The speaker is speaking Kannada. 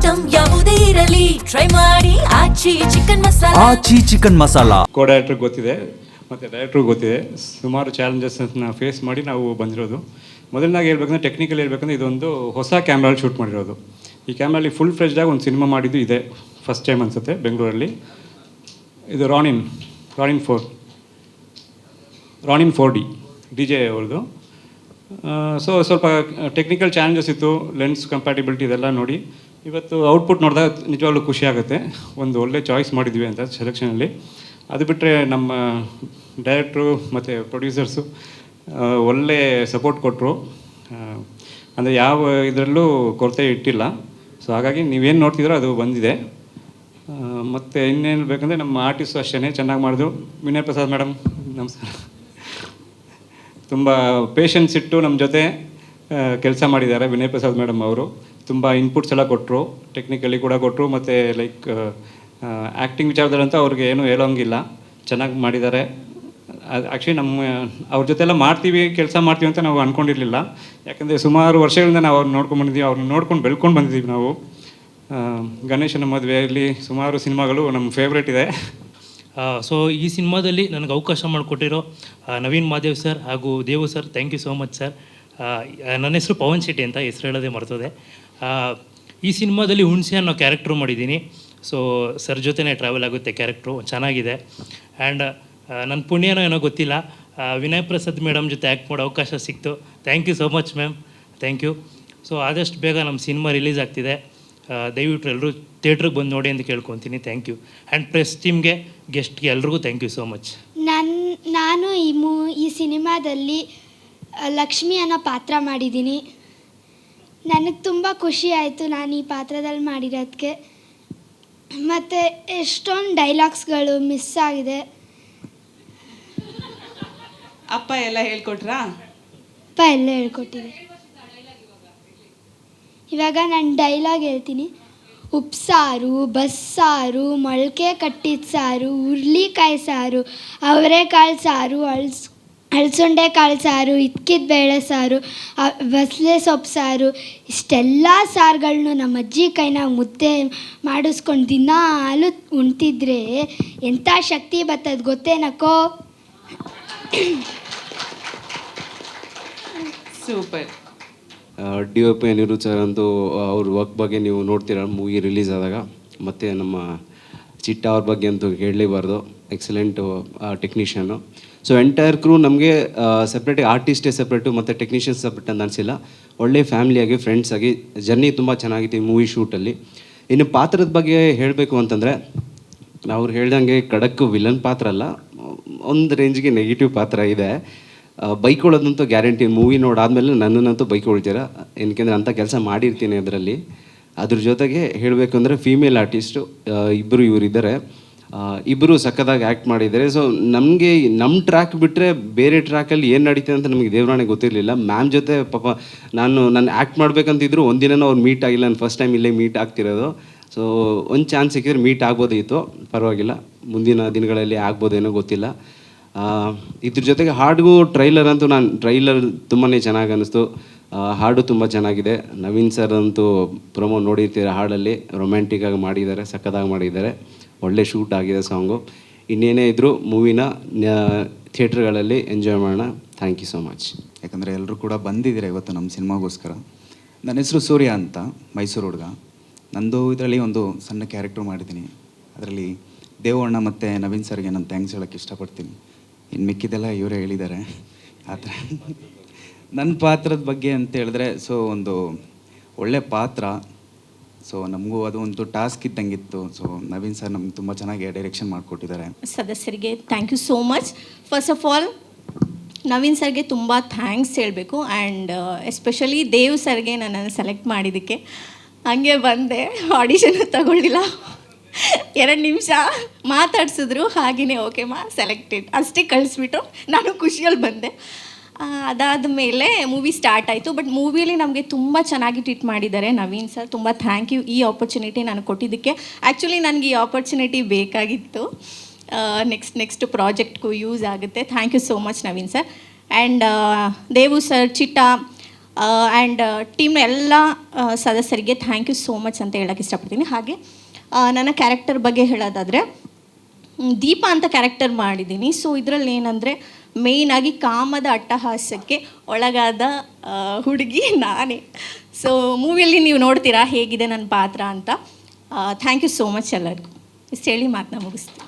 ಐಟಂ ಯಾವುದೇ ಇರಲಿ ಟ್ರೈ ಮಾಡಿ ಆಚಿ ಚಿಕನ್ ಮಸಾಲಾ. ಕೋ ಡೈರೆಕ್ಟರ್ ಗೊತ್ತಿದೆ ಮತ್ತು ಡೈರೆಕ್ಟ್ರಿಗೆ ಗೊತ್ತಿದೆ. ಸುಮಾರು ಚಾಲೆಂಜಸ್ನ ಫೇಸ್ ಮಾಡಿ ನಾವು ಬಂದಿರೋದು. ಮೊದಲನಾಗಿ ಹೇಳ್ಬೇಕಂದ್ರೆ ಟೆಕ್ನಿಕಲ್ ಹೇಳ್ಬೇಕಂದ್ರೆ ಇದೊಂದು ಹೊಸ ಕ್ಯಾಮ್ರಲ್ಲಿ ಶೂಟ್ ಮಾಡಿರೋದು. ಈ ಕ್ಯಾಮ್ರಲ್ಲಿ ಫುಲ್ ಫ್ಲೆಜ್ಡಾಗಿ ಒಂದು ಸಿನಿಮಾ ಮಾಡಿದ್ದು ಇದೆ ಫಸ್ಟ್ ಟೈಮ್ ಅನಿಸುತ್ತೆ ಬೆಂಗಳೂರಲ್ಲಿ. ಇದು ರಾನಿನ್ 4D DJ ಅವ್ರದ್ದು. ಸೊ ಸ್ವಲ್ಪ ಟೆಕ್ನಿಕಲ್ ಚಾಲೆಂಜಸ್ ಇತ್ತು, ಲೆನ್ಸ್ ಕಂಪ್ಯಾಟಿಬಿಲಿಟಿ ಇದೆಲ್ಲ ನೋಡಿ ಇವತ್ತು ಔಟ್ಪುಟ್ ನೋಡಿದಾಗ ನಿಜವಾಗ್ಲೂ ಖುಷಿ ಆಗುತ್ತೆ. ಒಂದು ಒಳ್ಳೆ ಚಾಯ್ಸ್ ಮಾಡಿದ್ವಿ ಅಂತ ಸೆಲೆಕ್ಷನಲ್ಲಿ. ಅದು ಬಿಟ್ಟರೆ ನಮ್ಮ ಡೈರೆಕ್ಟ್ರು ಮತ್ತು ಪ್ರೊಡ್ಯೂಸರ್ಸು ಒಳ್ಳೆ ಸಪೋರ್ಟ್ ಕೊಟ್ಟರು. ಅಂದರೆ ಯಾವ ಇದರಲ್ಲೂ ಕೊರತೆ ಇಟ್ಟಿಲ್ಲ. ಸೊ ಹಾಗಾಗಿ ನೀವೇನು ನೋಡ್ತಿದ್ರೋ ಅದು ಬಂದಿದೆ. ಮತ್ತು ಇನ್ನೇನು ಬೇಕಂದರೆ ನಮ್ಮ ಆರ್ಟಿಸ್ಟು ಅಷ್ಟೇ ಚೆನ್ನಾಗಿ ಮಾಡಿದ್ರು. ವಿನಯ್ ಪ್ರಸಾದ್ ಮೇಡಮ್ ನಮಸ್ಕಾರ. ತುಂಬ ಪೇಷನ್ಸ್ ಇಟ್ಟು ನಮ್ಮ ಜೊತೆ ಕೆಲಸ ಮಾಡಿದ್ದಾರೆ. ವಿನಯ್ ಪ್ರಸಾದ್ ಮೇಡಮ್ ಅವರು ತುಂಬ ಇನ್ಪುಟ್ಸ್ ಎಲ್ಲ ಕೊಟ್ಟರು, ಟೆಕ್ನಿಕಲಿ ಕೂಡ ಕೊಟ್ಟರು. ಮತ್ತು ಲೈಕ್ ಆ್ಯಕ್ಟಿಂಗ್ ವಿಚಾರದಲ್ಲಂತೂ ಅವ್ರಿಗೆ ಏನೂ ಹೇಳೋಂಗಿಲ್ಲ, ಚೆನ್ನಾಗಿ ಮಾಡಿದ್ದಾರೆ. ಆ್ಯಕ್ಚುಲಿ ಅವ್ರ ಜೊತೆಲ್ಲ ಕೆಲಸ ಮಾಡ್ತೀವಿ ಅಂತ ನಾವು ಅಂದ್ಕೊಂಡಿರಲಿಲ್ಲ. ಯಾಕಂದರೆ ಸುಮಾರು ವರ್ಷಗಳಿಂದ ನಾವು ಅವ್ರನ್ನ ನೋಡ್ಕೊಂಡು ಅವ್ರನ್ನ ನೋಡ್ಕೊಂಡು ಬೆಳ್ಕೊಂಡು ಬಂದಿದ್ದೀವಿ ನಾವು. ಗಣೇಶನ ಮದುವೆಯಲ್ಲಿ ಸುಮಾರು ಸಿನಿಮಾಗಳು ನಮ್ಮ ಫೇವ್ರೇಟ್ ಇದೆ. ಸೊ ಈ ಸಿನಿಮಾದಲ್ಲಿ ನನಗೆ ಅವಕಾಶ ಮಾಡಿಕೊಟ್ಟಿರೋ ನವೀನ್ ಮಾದೇವ್ ಸರ್ ಹಾಗೂ Devu sir, thank you so much sir. ನನ್ನ ಹೆಸರು ಪವನ್ ಶೆಟ್ಟಿ ಅಂತ, ಹೆಸರು ಹೇಳೋದೇ ಮರ್ತದೆ. ಈ ಸಿನಿಮಾದಲ್ಲಿ ಹುಣಸೆ ಅನ್ನೋ ಕ್ಯಾರೆಕ್ಟ್ರು ಮಾಡಿದ್ದೀನಿ. ಸೊ ಸರ್ ಜೊತೆನೇ ಟ್ರಾವೆಲ್ ಆಗುತ್ತೆ ಕ್ಯಾರೆಕ್ಟ್ರು, ಚೆನ್ನಾಗಿದೆ. ಆ್ಯಂಡ್ ನನ್ನ ಪುಣ್ಯನೋ ಏನೋ ಗೊತ್ತಿಲ್ಲ, ವಿನಯ್ ಪ್ರಸಾದ್ ಮೇಡಮ್ ಜೊತೆ ಆ್ಯಕ್ಟ್ ಮಾಡೋ ಅವಕಾಶ ಸಿಕ್ತು. Thank you so much ma'am, thank you. So ಆದಷ್ಟು ಬೇಗ ನಮ್ಮ ಸಿನಿಮಾ ರಿಲೀಸ್ ಆಗ್ತಿದೆ, ದಯವಿಟ್ಟು ಎಲ್ಲರೂ ಥಿಯೇಟ್ರಿಗೆ ಬಂದು ನೋಡಿ ಅಂತ ಕೇಳ್ಕೊತೀನಿ. Thank you. ಆ್ಯಂಡ್ ಪ್ರೆಸ್ ಟೀಮ್ಗೆ, ಗೆಸ್ಟ್ಗೆ ಎಲ್ರಿಗೂ ಥ್ಯಾಂಕ್ ಯು ಸೋ ಮಚ್. ನಾನು ಈ ಸಿನಿಮಾದಲ್ಲಿ ಲಕ್ಷ್ಮಿ ಅನ್ನೋ ಪಾತ್ರ ಮಾಡಿದ್ದೀನಿ. ನನಗೆ ತುಂಬ ಖುಷಿ ಆಯಿತು ನಾನು ಈ ಪಾತ್ರದಲ್ಲಿ ಮಾಡಿರೋದಕ್ಕೆ. ಮತ್ತು ಎಷ್ಟೊಂದು ಡೈಲಾಗ್ಸ್ಗಳು ಮಿಸ್ ಆಗಿದೆ. ಅಪ್ಪ ಎಲ್ಲ ಹೇಳ್ಕೊಟ್ರಾ? ಅಪ್ಪ ಎಲ್ಲ ಹೇಳ್ಕೊಟ್ಟಿದೆ. ಇವಾಗ ನಾನು ಡೈಲಾಗ್ ಹೇಳ್ತೀನಿ. ಉಪ್ಸಾರು, ಬಸ್ಸಾರು, ಮೊಳಕೆ ಕಟ್ಟಿದ ಸಾರು, ಹುರ್ಲಿಕಾಯಿ ಸಾರು, ಅವರೆಕಾಳು ಸಾರು, ಅಳಸುಂಡೆ ಕಾಳು ಸಾರು, ಇದ್ಕಿದ ಬೇಳೆ ಸಾರು, ಬಸಳೆ ಸೊಪ್ಪು ಸಾರು, ಇಷ್ಟೆಲ್ಲ ಸಾರುಗಳನ್ನು ನಮ್ಮ ಅಜ್ಜಿ ಕೈನ ಮುದ್ದೆ ಮಾಡಿಸ್ಕೊಂಡು ದಿನಾಲು ಉಣ್ತಿದ್ರೆ ಎಂಥ ಶಕ್ತಿ ಬರ್ತದೆ ಗೊತ್ತೇನಕ್ಕೋ. ಸೂಪರ್. DOP ಅನಿರುದ್ಧ್ ಸರ್ ಅಂತೂ ಅವ್ರ ವರ್ಕ್ ಬಗ್ಗೆ ನೀವು ನೋಡ್ತೀರ ಮೂವಿ ರಿಲೀಸ್ ಆದಾಗ. ಮತ್ತು ನಮ್ಮ ಚಿಟ್ಟ ಅವ್ರ ಬಗ್ಗೆ ಅಂತೂ ಹೇಳಲೇಬಾರ್ದು, ಎಕ್ಸಲೆಂಟು ಟೆಕ್ನಿಷಿಯನು. ಸೊ ಎಂಟೈರ್ ಕ್ರೂ ನಮಗೆ ಸಪ್ರೇಟಾಗಿ ಆರ್ಟಿಸ್ಟೇ ಸಪ್ರೇಟು ಮತ್ತು ಟೆಕ್ನಿಷಿಯನ್ಸ್ ಸಪ್ರೇಟ್ ಅಂತ ಅನಿಸಿಲ್ಲ. ಒಳ್ಳೆ ಫ್ಯಾಮಿಲಿಯಾಗಿ ಫ್ರೆಂಡ್ಸಾಗಿ ಜರ್ನಿ ತುಂಬ ಚೆನ್ನಾಗಿತ್ತು ಈ ಮೂವಿ ಶೂಟಲ್ಲಿ. ಇನ್ನು ಪಾತ್ರದ ಬಗ್ಗೆ ಹೇಳಬೇಕು ಅಂತಂದರೆ, ಅವ್ರು ಹೇಳ್ದಂಗೆ ಖಡಕ್ ವಿಲನ್ ಪಾತ್ರ ಅಲ್ಲ, ಒಂದು ರೇಂಜ್ಗೆ ನೆಗೆಟಿವ್ ಪಾತ್ರ ಇದೆ. ಬೈಕೊಳ್ಳೋದಂತೂ ಗ್ಯಾರಂಟಿ. ಮೂವಿ ನೋಡಾದ್ಮೇಲೆ ನನ್ನನ್ನಂತೂ ಬೈಕೊಳ್ತೀರ, ಏನಕ್ಕೆಂದರೆ ಅಂಥ ಕೆಲಸ ಮಾಡಿರ್ತೀನಿ ಅದರಲ್ಲಿ. ಅದ್ರ ಜೊತೆಗೆ ಹೇಳಬೇಕು ಅಂದರೆ ಫೀಮೇಲ್ ಆರ್ಟಿಸ್ಟು ಇಬ್ಬರು ಇವರಿದ್ದಾರೆ. ಇಬ್ಬರು ಸಕ್ಕದಾಗಿ ಆ್ಯಕ್ಟ್ ಮಾಡಿದ್ದಾರೆ. ಸೊ ನಮಗೆ ನಮ್ಮ ಟ್ರ್ಯಾಕ್ ಬಿಟ್ಟರೆ ಬೇರೆ ಟ್ರ್ಯಾಕಲ್ಲಿ ಏನು ನಡೀತಿದೆ ಅಂತ ನಮಗೆ ದೇವರಾಣೆ ಗೊತ್ತಿರಲಿಲ್ಲ. ಮ್ಯಾಮ್ ಜೊತೆ ಪಾಪ ನಾನು ಆ್ಯಕ್ಟ್ ಮಾಡಬೇಕಂತಿದ್ರು ಒಂದಿನ ಅವ್ರು ಮೀಟ್ ಆಗಿಲ್ಲ. ನಾನು ಫಸ್ಟ್ ಟೈಮ್ ಇಲ್ಲೇ ಮೀಟ್ ಆಗ್ತಿರೋದು. ಸೊ ಒಂದು ಚಾನ್ಸ್ ಸಿಕ್ಕಿದ್ರೆ ಮೀಟ್ ಆಗ್ಬೋದಿತ್ತು, ಪರವಾಗಿಲ್ಲ, ಮುಂದಿನ ದಿನಗಳಲ್ಲಿ ಆಗ್ಬೋದೇನೋ ಗೊತ್ತಿಲ್ಲ. ಇದ್ರ ಜೊತೆಗೆ ಹಾಡಿಗೂ ಟ್ರೈಲರ್ ತುಂಬಾ ಚೆನ್ನಾಗಿ ಅನ್ನಿಸ್ತು. ಹಾಡು ತುಂಬ ಚೆನ್ನಾಗಿದೆ. ನವೀನ್ ಸರ್ ಅಂತೂ ಪ್ರೊಮೋ ನೋಡಿರ್ತೀರ, ಹಾಡಲ್ಲಿ ರೊಮ್ಯಾಂಟಿಕ್ಕಾಗಿ ಮಾಡಿದ್ದಾರೆ, ಸಕ್ಕದಾಗಿ ಮಾಡಿದ್ದಾರೆ. ಒಳ್ಳೆ ಶೂಟ್ ಆಗಿದೆ ಸಾಂಗು. ಇನ್ನೇನೇ ಇದ್ದರೂ ಮೂವಿನ ಥಿಯೇಟ್ರ್ಗಳಲ್ಲಿ ಎಂಜಾಯ್ ಮಾಡೋಣ. Thank you so much. ಯಾಕಂದರೆ ಎಲ್ಲರೂ ಕೂಡ ಬಂದಿದ್ದೀರಾ ಇವತ್ತು ನಮ್ಮ ಸಿನಿಮಾಗೋಸ್ಕರ. ನನ್ನ ಹೆಸರು ಸೂರ್ಯ ಅಂತ, ಮೈಸೂರು ಹುಡುಗ. ನಂದು ಇದರಲ್ಲಿ ಒಂದು ಸಣ್ಣ ಕ್ಯಾರೆಕ್ಟರ್ ಮಾಡಿದ್ದೀನಿ. ಅದರಲ್ಲಿ ದೇವಣ್ಣ ಮತ್ತು ನವೀನ್ ಸರ್ಗೆ ನಾನು ಥ್ಯಾಂಕ್ಸ್ ಹೇಳೋಕ್ಕೆ ಇಷ್ಟಪಡ್ತೀನಿ. ಇನ್ನು ಮಿಕ್ಕಿದೆಲ್ಲ ಇವರೇ ಹೇಳಿದ್ದಾರೆ. ಆ ಥರ ನನ್ನ ಪಾತ್ರದ ಬಗ್ಗೆ ಅಂತ ಹೇಳಿದ್ರೆ, ಸೊ ಒಂದು ಒಳ್ಳೆ ಪಾತ್ರ. ಸೊ ನಮಗೂ ಅದು ಒಂದು ಟಾಸ್ಕ್ ಇದ್ದಂಗಿತ್ತು. ಸೊ ನವೀನ್ ಸರ್ ನಮ್ಗೆ ತುಂಬ ಚೆನ್ನಾಗಿ ಡೈರೆಕ್ಷನ್ ಮಾಡಿಕೊಟ್ಟಿದ್ದಾರೆ. ಸದಸ್ಯರಿಗೆ thank you so much. First of all Naveen ಸರ್ಗೆ ತುಂಬ ಥ್ಯಾಂಕ್ಸ್ ಹೇಳಬೇಕು. ಆ್ಯಂಡ್ ಎಸ್ಪೆಷಲಿ ದೇವ್ ಸರ್ಗೆ ನನ್ನನ್ನು ಸೆಲೆಕ್ಟ್ ಮಾಡಿದ್ದಕ್ಕೆ. ಹಂಗೆ ಬಂದೆ, ಆಡಿಷನ್ ತಗೊಳ್ಳಿಲ್ಲ, 2 ನಿಮಿಷ ಮಾತಾಡ್ಸಿದ್ರು, ಹಾಗೆಯೇ ಓಕೆ ಸೆಲೆಕ್ಟೆಡ್ ಅಷ್ಟೇ ಕಳಿಸ್ಬಿಟ್ಟು ನಾನು ಖುಷಿಯಲ್ಲಿ ಬಂದೆ. ಅದಾದ ಮೇಲೆ ಮೂವಿ ಸ್ಟಾರ್ಟ್ ಆಯಿತು. ಬಟ್ ಮೂವಿಯಲ್ಲಿ ನಮಗೆ ತುಂಬ ಚೆನ್ನಾಗಿ ಟ್ರೀಟ್ ಮಾಡಿದ್ದಾರೆ ನವೀನ್ ಸರ್. ತುಂಬ ಥ್ಯಾಂಕ್ ಯು ಈ ಆಪರ್ಚುನಿಟಿ ನನಗೆ ಕೊಟ್ಟಿದ್ದಕ್ಕೆ. ಆ್ಯಕ್ಚುಲಿ ನನಗೆ ಈ ಆಪರ್ಚುನಿಟಿ ಬೇಕಾಗಿತ್ತು. ನೆಕ್ಸ್ಟ್ ಪ್ರಾಜೆಕ್ಟ್ಗೂ ಯೂಸ್ ಆಗುತ್ತೆ. Thank you so much Naveen sir. And Devu sir, Chitta, and ಟೀಮ್ನ ಎಲ್ಲ ಸದಸ್ಯರಿಗೆ ಥ್ಯಾಂಕ್ ಯು ಸೋ ಮಚ್ ಅಂತ ಹೇಳೋಕ್ಕೆ ಇಷ್ಟಪಡ್ತೀನಿ. ಹಾಗೆ ನನ್ನ ಕ್ಯಾರೆಕ್ಟರ್ ಬಗ್ಗೆ ಹೇಳೋದಾದರೆ ದೀಪ ಅಂತ ಕ್ಯಾರೆಕ್ಟರ್ ಮಾಡಿದ್ದೀನಿ. ಸೊ ಇದರಲ್ಲಿ ಏನಂದರೆ ಮೇಯ್ನಾಗಿ ಕಾಮದ ಅಟ್ಟಹಾಸಕ್ಕೆ ಒಳಗಾದ ಹುಡುಗಿ ನಾನೇ. ಸೊ ಮೂವಿಯಲ್ಲಿ ನೀವು ನೋಡ್ತೀರಾ ಹೇಗಿದೆ ನನ್ನ ಪಾತ್ರ ಅಂತ. ಥ್ಯಾಂಕ್ ಯು ಸೋ ಮಚ್ ಎಲ್ಲರಿಗೂ. ಇಷ್ಟು ಹೇಳಿ ಮಾತನ್ನ ಮುಗಿಸ್ತೀನಿ.